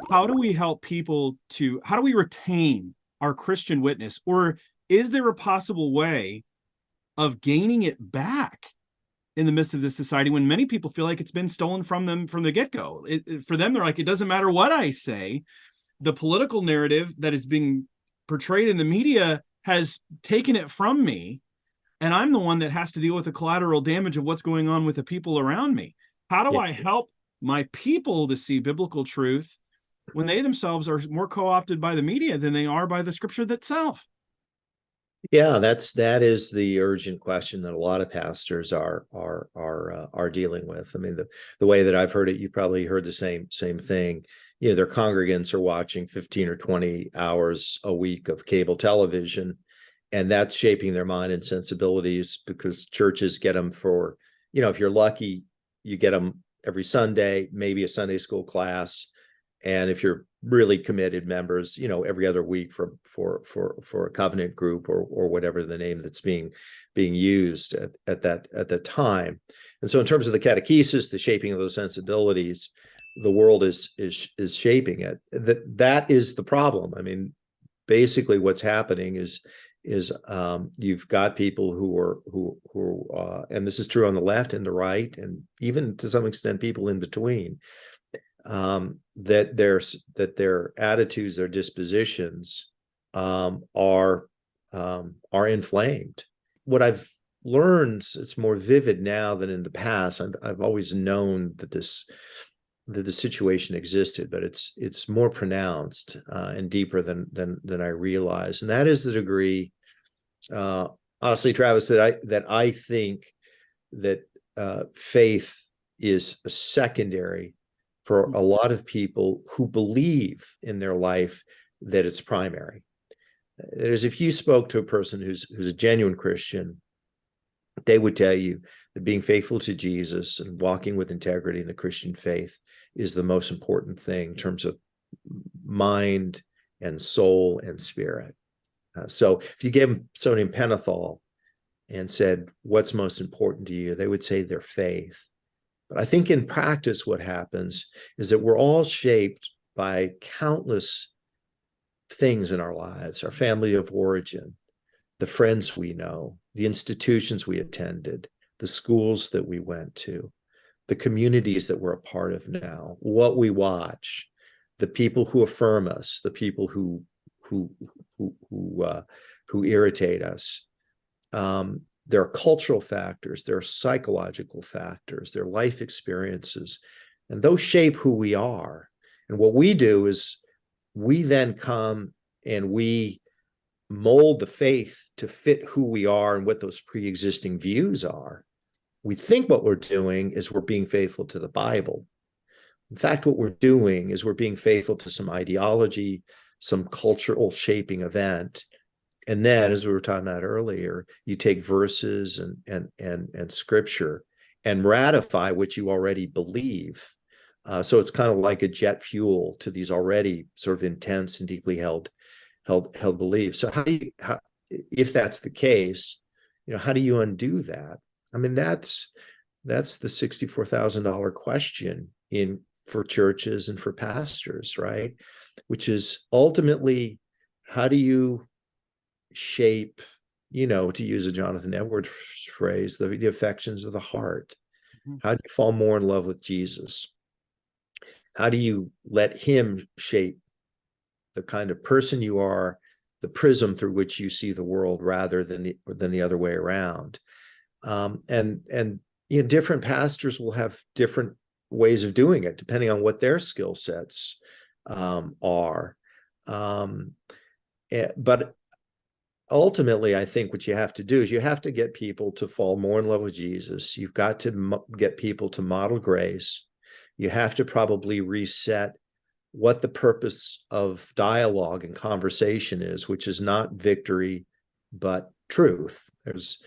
how do we help people how do we retain our Christian witness? Or is there a possible way of gaining it back in the midst of this society when many people feel like it's been stolen from them from the get-go? For them, they're like, it doesn't matter what I say. The political narrative that is being portrayed in the media has taken it from me, and I'm the one that has to deal with the collateral damage of what's going on with the people around me. How do I help my people to see biblical truth when they themselves are more co-opted by the media than they are by the scripture itself? Yeah, that is the urgent question that a lot of pastors are dealing with. I mean, the way that I've heard it, you probably heard the same thing. You know, their congregants are watching 15 or 20 hours a week of cable television, and that's shaping their mind and sensibilities because churches get them for, you know, if you're lucky, you get them every Sunday, maybe a Sunday school class, and if you're really committed members, you know, every other week for a covenant group or whatever the name that's being used at that time. And so in terms of the catechesis, the shaping of those sensibilities, the world is shaping it. That is the problem. I mean, basically what's happening is you've got people who and this is true on the left and the right, and even to some extent people in between, that their attitudes, their dispositions are inflamed. What I've learned, it's more vivid now than in the past. I've always known that the situation existed, but it's more pronounced and deeper than I realized, and that is the degree. Honestly, Travis, that I think that faith is a secondary for a lot of people who believe in their life that it's primary. That is, if you spoke to a person who's a genuine Christian, they would tell you that being faithful to Jesus and walking with integrity in the Christian faith is the most important thing in terms of mind and soul and spirit. So if you gave them sodium pentothal and said, what's most important to you? They would say their faith. But I think in practice, what happens is that we're all shaped by countless things in our lives, our family of origin, the friends we know, the institutions we attended, the schools that we went to, the communities that we're a part of now, what we watch, the people who affirm us, the people who irritate us. There are cultural factors, there are psychological factors, there are life experiences, and those shape who we are. And what we do is we then come and we mold the faith to fit who we are and what those pre-existing views are. We think what we're doing is we're being faithful to the Bible. In fact, what we're doing is we're being faithful to some ideology, some cultural shaping event. And then, as we were talking about earlier, you take verses and scripture and ratify what you already believe. So it's kind of like a jet fuel to these already sort of intense and deeply held beliefs. So if that's the case, you know, how do you undo that? I mean, that's the $64,000 question for churches and for pastors, right? Which is ultimately, how do you shape, you know, to use a Jonathan Edwards phrase, the affections of the heart? How do you fall more in love with Jesus? How do you let him shape the kind of person you are, the prism through which you see the world, rather than the other way around? And you know, different pastors will have different ways of doing it depending on what their skill sets are. But ultimately, I think what you have to do is you have to get people to fall more in love with Jesus. You've got to get people to model grace. You have to probably reset what the purpose of dialogue and conversation is, which is not victory, but truth. There's